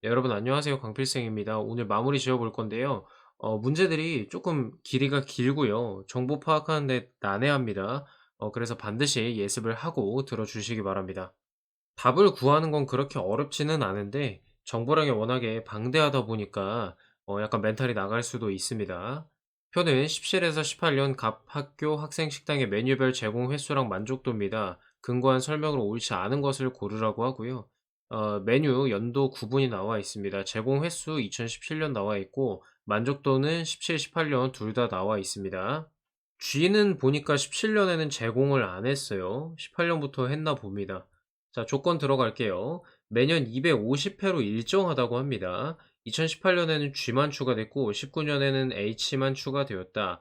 네, 여러분 안녕하세요. 강필승입니다. 오늘 마무리 지어 볼 건데요. 문제들이 조금 길이가 길고요. 정보 파악하는 데 난해합니다. 그래서 반드시 예습을 하고 들어주시기 바랍니다. 답을 구하는 건 그렇게 어렵지는 않은데 정보량이 워낙에 방대하다 보니까 약간 멘탈이 나갈 수도 있습니다. 표는 17에서 18년 각 학교 학생 식당의 메뉴별 제공 횟수랑 만족도입니다. 근거한 설명으로 옳지 않은 것을 고르라고 하고요. 메뉴 연도 구분이 나와 있습니다. 제공 횟수 2017년 나와 있고 만족도는 17, 18년 둘 다 나와 있습니다. G는 보니까 17년에는 제공을 안 했어요. 18년부터 했나 봅니다. 자, 조건 들어갈게요. 매년 250회로 일정하다고 합니다. 2018년에는 G만 추가됐고 19년에는 H만 추가되었다.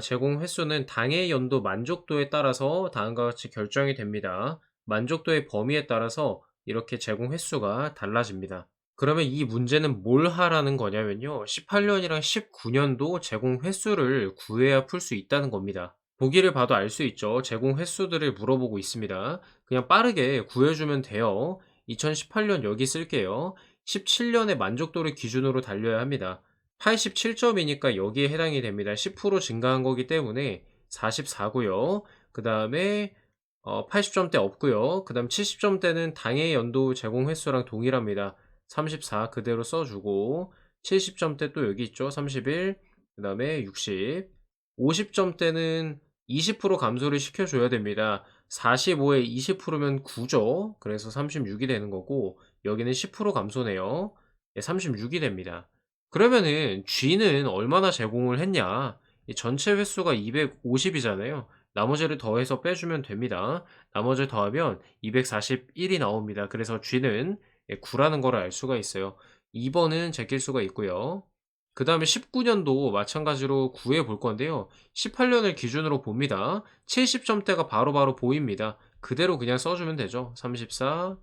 제공 횟수는 당해 연도 만족도에 따라서 다음과 같이 결정이 됩니다. 만족도의 범위에 따라서 이렇게 제공 횟수가 달라집니다. 그러면 이 문제는 뭘 하라는 거냐면요. 18년이랑 19년도 제공 횟수를 구해야 풀 수 있다는 겁니다. 보기를 봐도 알 수 있죠. 제공 횟수들을 물어보고 있습니다. 그냥 빠르게 구해주면 돼요. 2018년 여기 쓸게요. 17년의 만족도를 기준으로 달려야 합니다. 87점이니까 여기에 해당이 됩니다. 10% 증가한 거기 때문에 44고요. 그 다음에 80점대 없고요. 그 다음 70점대는 당해 연도 제공 횟수랑 동일합니다. 34 그대로 써주고 70점대 또 여기 있죠. 31, 그 다음에 60, 50점대는 20% 감소를 시켜줘야 됩니다. 45에 20%면 9죠. 그래서 36이 되는 거고 여기는 10% 감소네요. 36이 됩니다. 그러면은 G는 얼마나 제공을 했냐? 이 전체 횟수가 250이잖아요. 나머지를 더해서 빼주면 됩니다. 나머지를 더하면 241이 나옵니다. 그래서 G는 9라는 걸 알 수가 있어요. 2번은 제낄 수가 있고요. 그 다음에 19년도 마찬가지로 구해 볼 건데요. 18년을 기준으로 봅니다. 70점대가 바로바로 보입니다. 그대로 그냥 써주면 되죠. 34,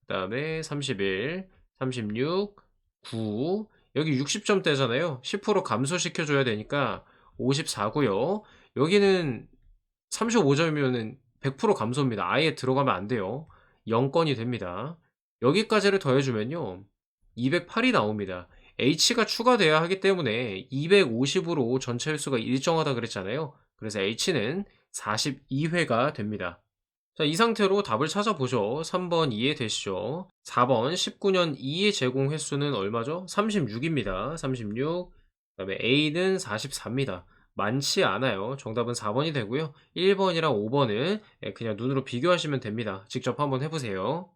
그 다음에 31, 36, 9, 여기 60점대잖아요. 10% 감소시켜줘야 되니까 54고요. 여기는 35점이면은 100% 감소입니다. 아예 들어가면 안 돼요. 0건이 됩니다. 여기까지를 더해주면요. 208이 나옵니다. H가 추가돼야 하기 때문에 250으로 전체 횟수가 일정하다 그랬잖아요. 그래서 H는 42회가 됩니다. 자, 이 상태로 답을 찾아보죠. 3번 이해되시죠? 4번 19년 2의 제공 횟수는 얼마죠? 36입니다. 36. 그다음에 A는 44입니다. 많지 않아요. 정답은 4번이 되고요. 1번이랑 5번은 그냥 눈으로 비교하시면 됩니다. 직접 한번 해보세요.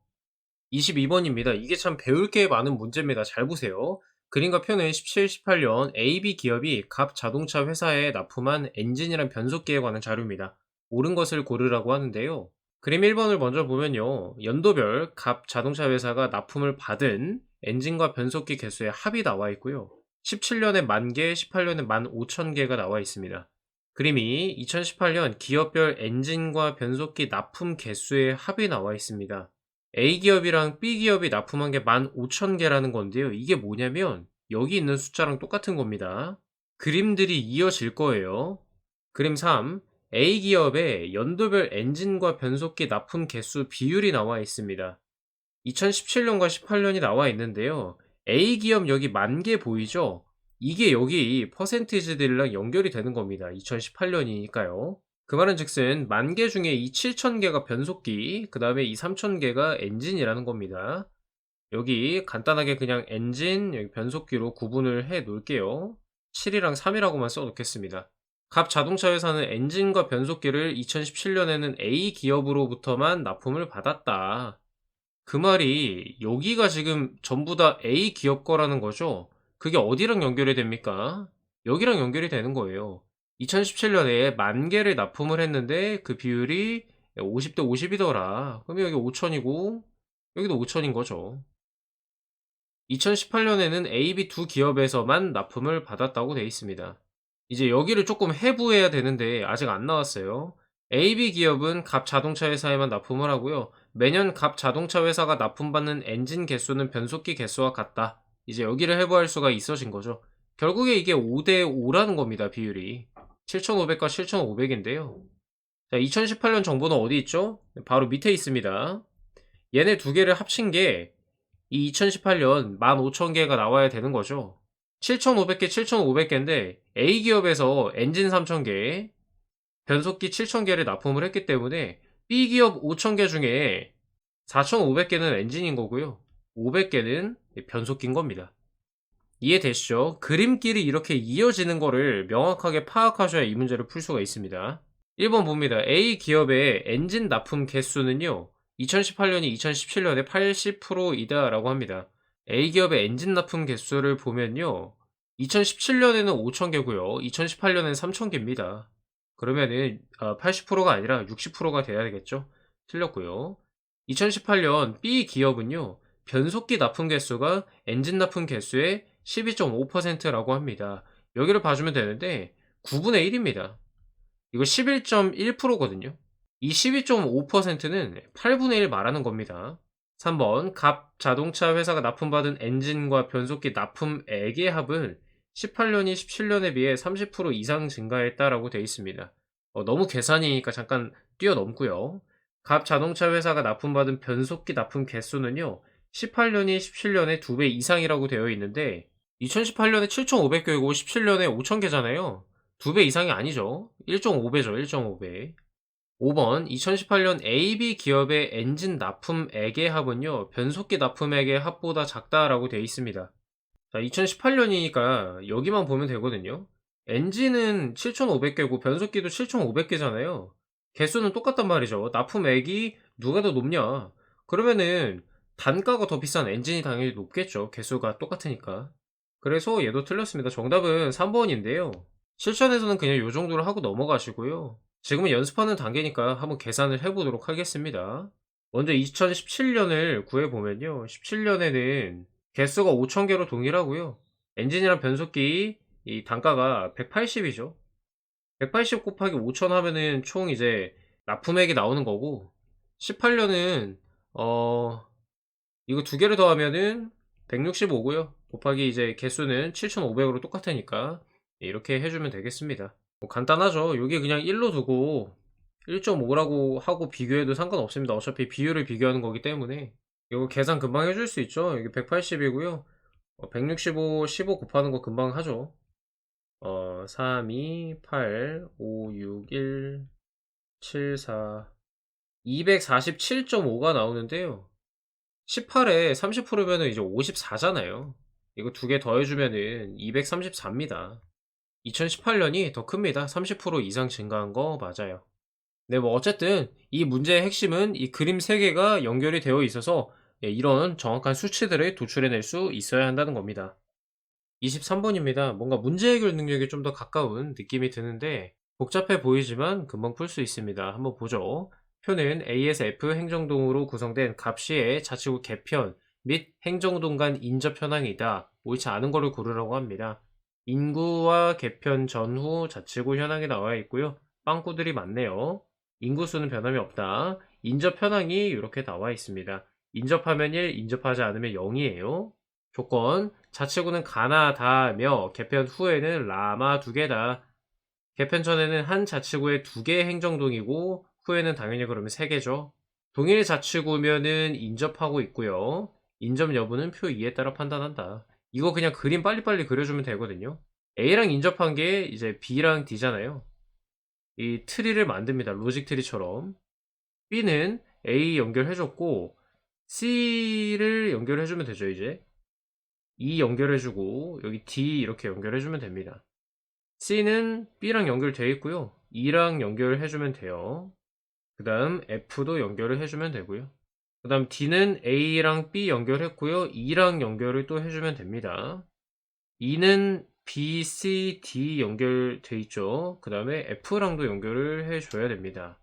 22번입니다. 이게 참 배울 게 많은 문제입니다. 잘 보세요. 그림과 표는 17, 18년 AB 기업이 갑 자동차 회사에 납품한 엔진이란 변속기에 관한 자료입니다. 옳은 것을 고르라고 하는데요. 그림 1번을 먼저 보면요. 연도별 갑 자동차 회사가 납품을 받은 엔진과 변속기 개수의 합이 나와 있고요. 17년에 10,000개, 18년에 15,000개가 나와 있습니다. 그림이 2018년 기업별 엔진과 변속기 납품 개수의 합이 나와 있습니다. A기업이랑 B기업이 납품한 게 15,000개라는 건데요. 이게 뭐냐면 여기 있는 숫자랑 똑같은 겁니다. 그림들이 이어질 거예요. 그림 3. A기업의 연도별 엔진과 변속기 납품 개수 비율이 나와 있습니다. 2017년과 18년이 나와 있는데요. A기업 여기 10,000개 보이죠? 이게 여기 퍼센티지들이랑 연결이 되는 겁니다. 2018년이니까요. 그 말은즉슨 10,000개 중에 이 7,000개가 변속기, 그 다음에 이 3,000개가 엔진이라는 겁니다. 여기 간단하게 그냥 엔진, 여기 변속기로 구분을 해 놓을게요. 7이랑 3이라고만 써 놓겠습니다. 갑 자동차 회사는 엔진과 변속기를 2017년에는 A 기업으로부터만 납품을 받았다. 그 말이 여기가 지금 전부 다 A 기업 거라는 거죠? 그게 어디랑 연결이 됩니까? 여기랑 연결이 되는 거예요. 2017년에 10,000개를 납품을 했는데 그 비율이 50대 50이더라. 그럼 여기 5,000이고 여기도 5,000인 거죠. 2018년에는 AB 두 기업에서만 납품을 받았다고 돼 있습니다. 이제 여기를 조금 해부해야 되는데 아직 안 나왔어요. AB 기업은 갑 자동차 회사에만 납품을 하고요. 매년 갑 자동차 회사가 납품받는 엔진 개수는 변속기 개수와 같다. 이제 여기를 해부할 수가 있어진 거죠. 결국에 이게 5대 5라는 겁니다. 비율이. 7,500과 7,500인데요. 자, 2018년 정보는 어디 있죠? 바로 밑에 있습니다. 얘네 두 개를 합친 게 이 2018년 15,000개가 나와야 되는 거죠. 7,500개, 7,500개인데 A 기업에서 엔진 3,000개, 변속기 7,000개를 납품을 했기 때문에 B 기업 5,000개 중에 4,500개는 엔진인 거고요. 500개는 변속기인 겁니다. 이해되시죠? 그림길이 이렇게 이어지는 거를 명확하게 파악하셔야 이 문제를 풀 수가 있습니다. 1번 봅니다. A 기업의 엔진 납품 개수는요, 2018년이 2017년에 80%이다 라고 합니다. A 기업의 엔진 납품 개수를 보면요, 2017년에는 5,000개고요, 2018년에는 3,000개입니다. 그러면은 80%가 아니라 60%가 돼야 되겠죠? 틀렸고요. 2018년 B 기업은요, 변속기 납품 개수가 엔진 납품 개수의 12.5%라고 합니다. 여기를 봐주면 되는데 9분의 1입니다. 이거 11.1%거든요. 이 12.5%는 8분의 1 말하는 겁니다. 3번 갑 자동차 회사가 납품받은 엔진과 변속기 납품액의 합은 18년이 17년에 비해 30% 이상 증가했다라고 되어 있습니다. 너무 계산이니까 잠깐 뛰어넘고요. 갑 자동차 회사가 납품받은 변속기 납품 개수는요, 18년이 17년에 2배 이상이라고 되어 있는데 2018년에 7,500개이고 17년에 5,000개잖아요. 2배 이상이 아니죠. 1.5배죠. 1.5배. 5번 2018년 AB 기업의 엔진 납품액의 합은요, 변속기 납품액의 합보다 작다라고 되어 있습니다. 자, 2018년이니까 여기만 보면 되거든요. 엔진은 7,500개고 변속기도 7,500개잖아요. 개수는 똑같단 말이죠. 납품액이 누가 더 높냐? 그러면은 단가가 더 비싼 엔진이 당연히 높겠죠. 개수가 똑같으니까. 그래서 얘도 틀렸습니다. 정답은 3번인데요. 실전에서는 그냥 요 정도로 하고 넘어가시고요. 지금은 연습하는 단계니까 한번 계산을 해보도록 하겠습니다. 먼저 2017년을 구해보면요. 17년에는 개수가 5,000개로 동일하고요. 엔진이랑 변속기 이 단가가 180이죠. 180 곱하기 5,000 하면은 총 이제 납품액이 나오는 거고, 18년은 이거 두 개를 더하면은 165고요. 곱하기 이제 개수는 7,500으로 똑같으니까 이렇게 해주면 되겠습니다. 뭐 간단하죠. 여기 그냥 1로 두고 1.5라고 하고 비교해도 상관없습니다. 어차피 비율을 비교하는 거기 때문에 이거 계산 금방 해줄 수 있죠. 여기 180이고요. 165, 15 곱하는 거 금방 하죠. 3, 2, 8, 5, 6, 1, 7, 4, 247.5가 나오는데요. 18에 30%면은 이제 54잖아요. 이거 두 개 더해주면은 234입니다. 2018년이 더 큽니다. 30% 이상 증가한 거 맞아요. 네, 뭐 어쨌든 이 문제의 핵심은 이 그림 3개가 연결이 되어 있어서 이런 정확한 수치들을 도출해낼 수 있어야 한다는 겁니다. 23번입니다. 뭔가 문제 해결 능력이 좀 더 가까운 느낌이 드는데 복잡해 보이지만 금방 풀 수 있습니다. 한번 보죠. 표는 A에서 F 행정동으로 구성된 갑시의 자치구 개편 및 행정동 간 인접 현황이다. 옳지 않은 거를 고르라고 합니다. 인구와 개편 전후 자치구 현황이 나와 있고요. 빵꾸들이 많네요. 인구수는 변함이 없다. 인접 현황이 이렇게 나와 있습니다. 인접하면 1, 인접하지 않으면 0이에요. 조건, 자치구는 가나다며 개편 후에는 라마 2개다. 개편 전에는 한 자치구에 2개의 행정동이고 후에는 당연히 그러면 3개죠. 동일 자치구면은 인접하고 있고요. 인접 여부는 표 2에 따라 판단한다. 이거 그냥 그림 빨리빨리 그려주면 되거든요. A랑 인접한 게 이제 B랑 D잖아요. 이 트리를 만듭니다. 로직 트리처럼. B는 A 연결해줬고 C를 연결해주면 되죠, 이제. E 연결해주고 여기 D 이렇게 연결해주면 됩니다. C는 B랑 연결되어 있고요. E랑 연결해주면 돼요. 그 다음 F도 연결을 해주면 되고요. 그 다음 D는 A랑 B 연결했고요. E랑 연결을 또 해주면 됩니다. E는 B, C, D 연결돼 있죠. 그 다음에 F랑도 연결을 해줘야 됩니다.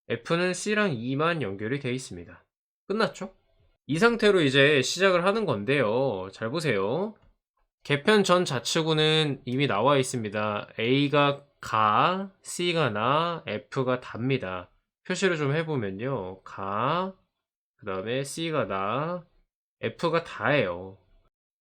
F는 C랑 E만 연결이 되어 있습니다. 끝났죠? 이 상태로 이제 시작을 하는 건데요. 잘 보세요. 개편 전 자치구는 이미 나와 있습니다. A가 가, C가 나, F가 답니다. 표시를 좀 해보면요. 가, 그 다음에 C가 나, F가 다예요.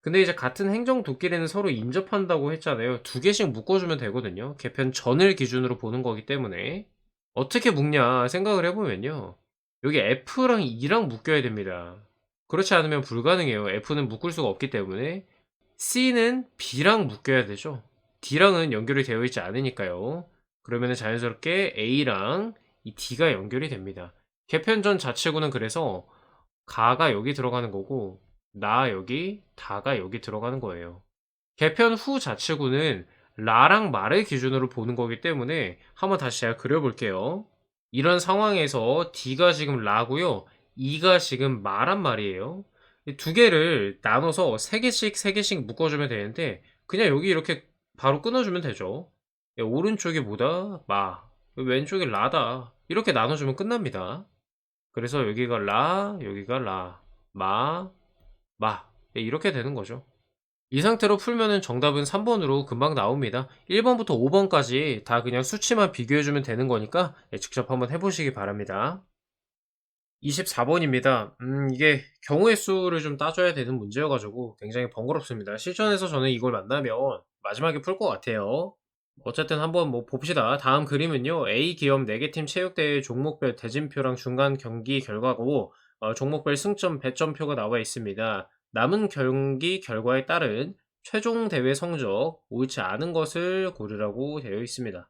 근데 이제 같은 행정 도끼리는 서로 인접한다고 했잖아요. 2개씩 묶어주면 되거든요. 개편 전을 기준으로 보는 거기 때문에. 어떻게 묶냐 생각을 해보면요. 여기 F랑 E랑 묶여야 됩니다. 그렇지 않으면 불가능해요. F는 묶을 수가 없기 때문에. C는 B랑 묶여야 되죠. D랑은 연결이 되어 있지 않으니까요. 그러면은 자연스럽게 A랑 이 D가 연결이 됩니다. 개편 전 자치구는 그래서 가가 여기 들어가는 거고 나 여기, 다가 여기 들어가는 거예요. 개편 후 자치구는 라랑 마를 기준으로 보는 거기 때문에 한번 다시 제가 그려볼게요. 이런 상황에서 D가 지금 라고요. E가 지금 마란 말이에요. 이 두 개를 나눠서 세 개씩 묶어주면 되는데 그냥 여기 이렇게 바로 끊어주면 되죠. 오른쪽이 뭐다? 마. 왼쪽이 라다. 이렇게 나눠주면 끝납니다. 그래서 여기가 라, 여기가 라, 마, 마. 이렇게 되는 거죠. 이 상태로 풀면은 정답은 3번으로 금방 나옵니다. 1번부터 5번까지 다 그냥 수치만 비교해주면 되는 거니까 직접 한번 해보시기 바랍니다. 24번입니다. 이게 경우의 수를 좀 따져야 되는 문제여가지고 굉장히 번거롭습니다. 실전에서 저는 이걸 만나면 마지막에 풀 것 같아요. 어쨌든 한번 뭐 봅시다. 다음 그림은요. A 기업 4개 팀 체육대회 종목별 대진표랑 중간 경기 결과고 종목별 승점 배점표가 나와 있습니다. 남은 경기 결과에 따른 최종 대회 성적 옳지 않은 것을 고르라고 되어 있습니다.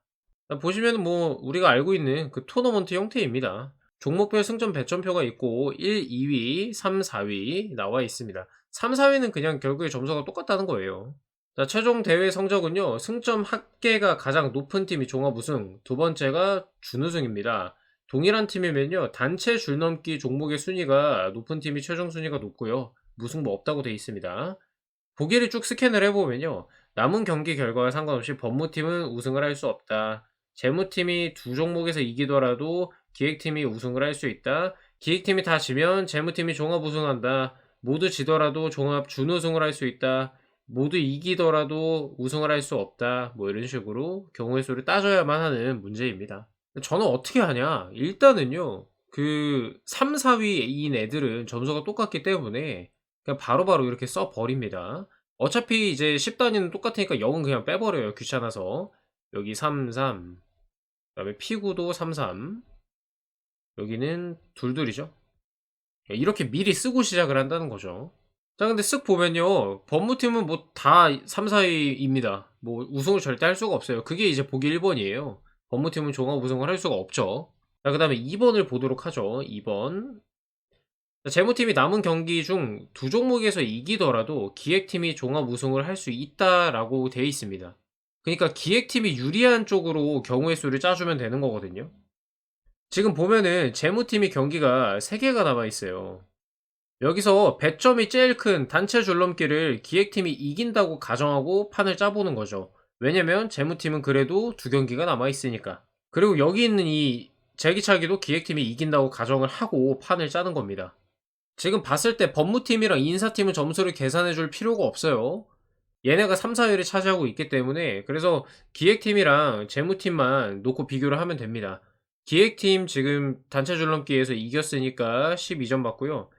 보시면 뭐 우리가 알고 있는 그 토너먼트 형태입니다. 종목별 승점 배점표가 있고 1, 2위, 3, 4위 나와 있습니다. 3, 4위는 그냥 결국에 점수가 똑같다는 거예요. 자, 최종 대회 성적은요. 승점 합계가 가장 높은 팀이 종합 우승, 두 번째가 준우승입니다. 동일한 팀이면요. 단체 줄넘기 종목의 순위가 높은 팀이 최종 순위가 높고요. 무승부 없다고 되어 있습니다. 보기를 쭉 스캔을 해보면요. 남은 경기 결과와 상관없이 법무팀은 우승을 할 수 없다. 재무팀이 두 종목에서 이기더라도 기획팀이 우승을 할 수 있다. 기획팀이 다 지면 재무팀이 종합 우승한다. 모두 지더라도 종합 준우승을 할 수 있다. 모두 이기더라도 우승을 할 수 없다. 뭐 이런 식으로 경우의 수를 따져야만 하는 문제입니다. 저는 어떻게 하냐? 일단은요. 그 3, 4위인 애들은 점수가 똑같기 때문에 그냥 바로바로 이렇게 써 버립니다. 어차피 이제 10 단위는 똑같으니까 0은 그냥 빼버려요. 귀찮아서. 여기 3, 3. 그다음에 P9도 3, 3. 여기는 둘둘이죠. 이렇게 미리 쓰고 시작을 한다는 거죠. 자, 근데 쓱 보면요. 법무팀은 뭐 다 3, 4위입니다. 뭐 우승을 절대 할 수가 없어요. 그게 이제 보기 1번이에요. 법무팀은 종합 우승을 할 수가 없죠. 자, 그 다음에 2번을 보도록 하죠. 2번. 재무팀이 남은 경기 중 두 종목에서 이기더라도 기획팀이 종합 우승을 할 수 있다라고 되어 있습니다. 그러니까 기획팀이 유리한 쪽으로 경우의 수를 짜주면 되는 거거든요. 지금 보면은 재무팀이 경기가 3개가 남아 있어요. 여기서 배점이 제일 큰 단체 줄넘기를 기획팀이 이긴다고 가정하고 판을 짜보는 거죠. 왜냐면 재무팀은 그래도 두 경기가 남아 있으니까. 그리고 여기 있는 이 제기차기도 기획팀이 이긴다고 가정을 하고 판을 짜는 겁니다. 지금 봤을 때 법무팀이랑 인사팀은 점수를 계산해 줄 필요가 없어요. 얘네가 3, 4위를 차지하고 있기 때문에 그래서 기획팀이랑 재무팀만 놓고 비교를 하면 됩니다. 기획팀 지금 단체 줄넘기에서 이겼으니까 12점 받고요.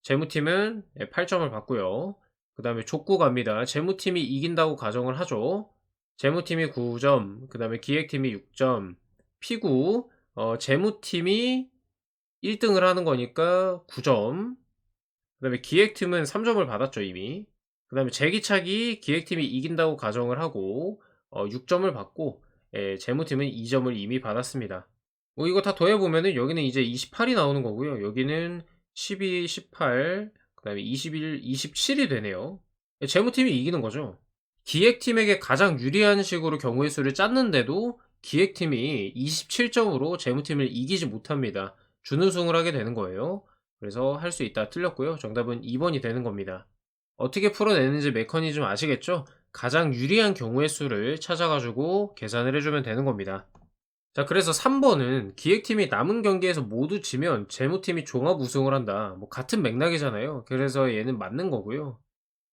재무팀은 8점을 받고요. 그 다음에 족구 갑니다. 재무팀이 이긴다고 가정을 하죠. 재무팀이 9점, 그 다음에 기획팀이 6점, P9, 재무팀이 1등을 하는 거니까 9점, 그 다음에 기획팀은 3점을 받았죠, 이미. 그 다음에 제기차기 기획팀이 이긴다고 가정을 하고 6점을 받고 재무팀은 2점을 이미 받았습니다. 뭐 이거 다 더해보면은 여기는 이제 28이 나오는 거고요. 여기는 12, 18, 그 다음에 21, 27이 되네요. 재무팀이 이기는 거죠. 기획팀에게 가장 유리한 식으로 경우의 수를 짰는데도 기획팀이 27점으로 재무팀을 이기지 못합니다. 준우승을 하게 되는 거예요. 그래서 할 수 있다 틀렸고요. 정답은 2번이 되는 겁니다. 어떻게 풀어내는지 메커니즘 아시겠죠? 가장 유리한 경우의 수를 찾아가지고 계산을 해주면 되는 겁니다. 자, 그래서 3번은 기획팀이 남은 경기에서 모두 지면 재무팀이 종합 우승을 한다. 뭐 같은 맥락이잖아요. 그래서 얘는 맞는 거고요.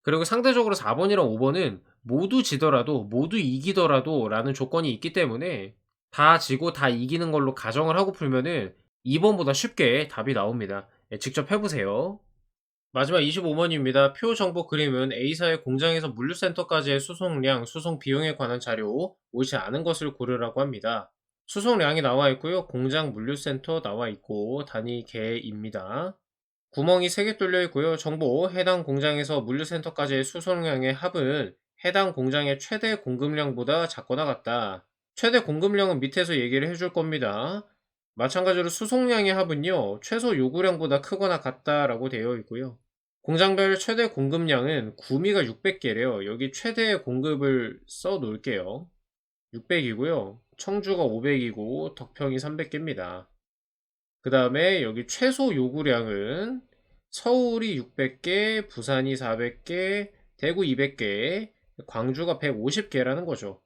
그리고 상대적으로 4번이랑 5번은 모두 지더라도 모두 이기더라도 라는 조건이 있기 때문에 다 지고 다 이기는 걸로 가정을 하고 풀면은 2번보다 쉽게 답이 나옵니다. 직접 해보세요. 마지막 25번입니다. 표 정보 그림은 A사의 공장에서 물류센터까지의 수송량, 수송 비용에 관한 자료, 옳지 않은 것을 고르라고 합니다. 수송량이 나와 있고요. 공장 물류센터 나와 있고 단위 개입니다. 구멍이 3개 뚫려 있고요. 정보 해당 공장에서 물류센터까지의 수송량의 합은 해당 공장의 최대 공급량보다 작거나 같다. 최대 공급량은 밑에서 얘기를 해줄 겁니다. 마찬가지로 수송량의 합은요, 최소 요구량보다 크거나 같다라고 되어 있고요. 공장별 최대 공급량은 구미가 600개래요. 여기 최대 공급을 써 놓을게요. 600이고요. 청주가 500이고 덕평이 300개입니다. 그 다음에 여기 최소 요구량은 서울이 600개, 부산이 400개, 대구 200개, 광주가 150개라는 거죠.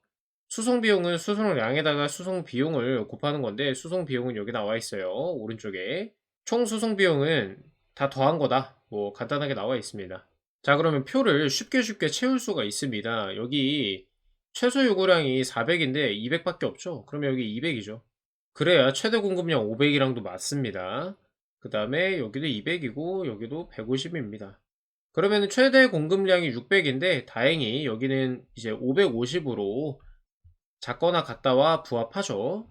수송 비용은 수송량에다가 수송 비용을 곱하는 건데 수송 비용은 여기 나와 있어요. 오른쪽에. 총 수송 비용은 다 더한 거다. 뭐 간단하게 나와 있습니다. 자, 그러면 표를 쉽게 채울 수가 있습니다. 여기 최소 요구량이 400인데 200밖에 없죠. 그러면 여기 200이죠. 그래야 최대 공급량 500이랑도 맞습니다. 그 다음에 여기도 200이고 여기도 150입니다. 그러면 최대 공급량이 600인데 다행히 여기는 이제 550으로 작거나 같다와 부합하죠.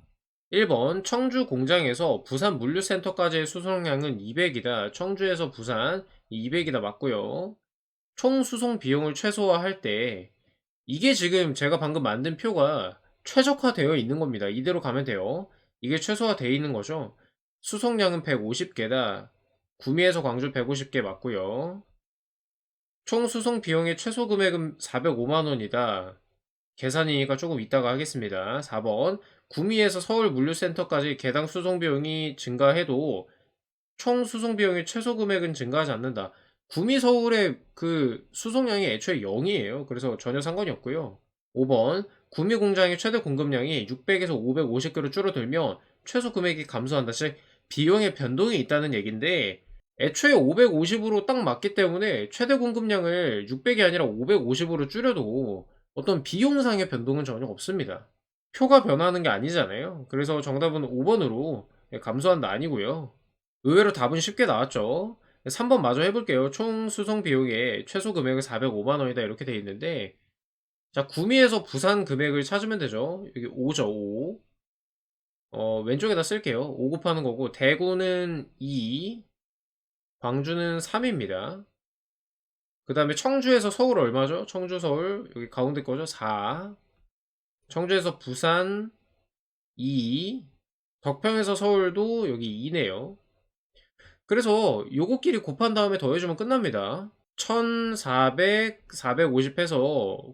1번 청주 공장에서 부산 물류센터까지의 수송량은 200이다. 청주에서 부산 200이다 맞고요. 총 수송 비용을 최소화할 때 이게 지금 제가 방금 만든 표가 최적화되어 있는 겁니다. 이대로 가면 돼요. 이게 최소화되어 있는 거죠. 수송량은 150개다. 구미에서 광주 150개 맞고요. 총 수송 비용의 최소 금액은 405만 원이다. 계산이니까 조금 이따가 하겠습니다. 4번 구미에서 서울 물류센터까지 개당 수송 비용이 증가해도 총 수송 비용의 최소 금액은 증가하지 않는다. 구미 서울의 그 수송량이 애초에 0이에요. 그래서 전혀 상관이 없고요. 5번 구미 공장의 최대 공급량이 600에서 550개로 줄어들면 최소 금액이 감소한다. 즉 비용의 변동이 있다는 얘기인데 애초에 550으로 딱 맞기 때문에 최대 공급량을 600이 아니라 550으로 줄여도 어떤 비용상의 변동은 전혀 없습니다. 표가 변하는 게 아니잖아요. 그래서 정답은 5번으로 감소한다 아니고요. 의외로 답은 쉽게 나왔죠. 3번 마저 해볼게요. 총 수송 비용의 최소 금액은 405만 원이다 이렇게 돼 있는데 자 구미에서 부산 금액을 찾으면 되죠. 여기 5죠 5. 왼쪽에다 쓸게요. 5 곱하는 거고 대구는 2, 광주는 3입니다. 그 다음에 청주에서 서울 얼마죠? 청주 서울 여기 가운데 거죠 4. 청주에서 부산 2, 덕평에서 서울도 여기 2네요. 그래서 요거끼리 곱한 다음에 더해주면 끝납니다. 1400, 450 해서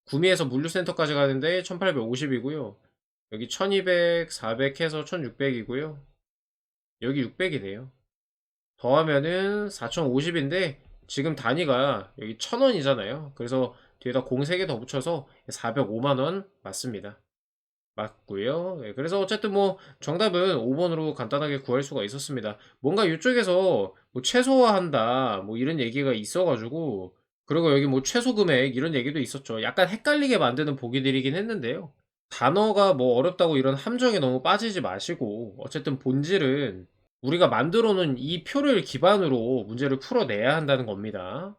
구미에서 물류센터까지 가는데 1850이고요. 여기 1200, 400 해서 1600이고요. 여기 600이네요. 더하면은 4050인데 지금 단위가 여기 1000원이잖아요. 그래서 뒤에다 공 3개 더 붙여서 405만원 맞습니다. 맞고요. 예, 그래서 어쨌든 뭐 정답은 5번으로 간단하게 구할 수가 있었습니다. 뭔가 이쪽에서 뭐 최소화한다 뭐 이런 얘기가 있어가지고 그리고 여기 뭐 최소 금액 이런 얘기도 있었죠. 약간 헷갈리게 만드는 보기들이긴 했는데요. 단어가 뭐 어렵다고 이런 함정에 너무 빠지지 마시고 어쨌든 본질은 우리가 만들어 놓은 이 표를 기반으로 문제를 풀어내야 한다는 겁니다.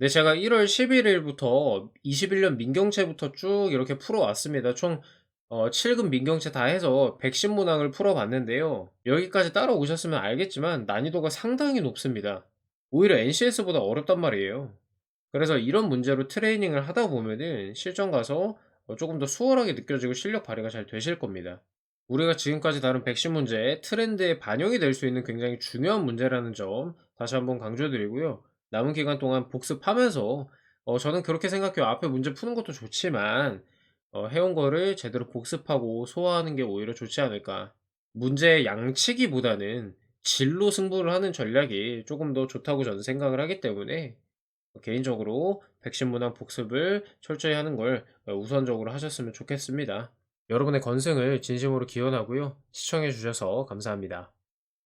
네, 제가 1월 11일부터 21년 민경채부터 쭉 이렇게 풀어왔습니다. 총 7급 민경채 다 해서 110문항을 풀어봤는데요. 여기까지 따라오셨으면 알겠지만 난이도가 상당히 높습니다. 오히려 NCS보다 어렵단 말이에요. 그래서 이런 문제로 트레이닝을 하다 보면은 실전 가서 조금 더 수월하게 느껴지고 실력 발휘가 잘 되실 겁니다. 우리가 지금까지 다룬 백신 문제, 트렌드에 반영이 될 수 있는 굉장히 중요한 문제라는 점 다시 한번 강조드리고요. 남은 기간 동안 복습하면서 저는 그렇게 생각해요. 앞에 문제 푸는 것도 좋지만 해온 거를 제대로 복습하고 소화하는 게 오히려 좋지 않을까. 문제의 양치기보다는 질로 승부를 하는 전략이 조금 더 좋다고 저는 생각을 하기 때문에 개인적으로 백신 문항 복습을 철저히 하는 걸 우선적으로 하셨으면 좋겠습니다. 여러분의 건승을 진심으로 기원하고요. 시청해 주셔서 감사합니다.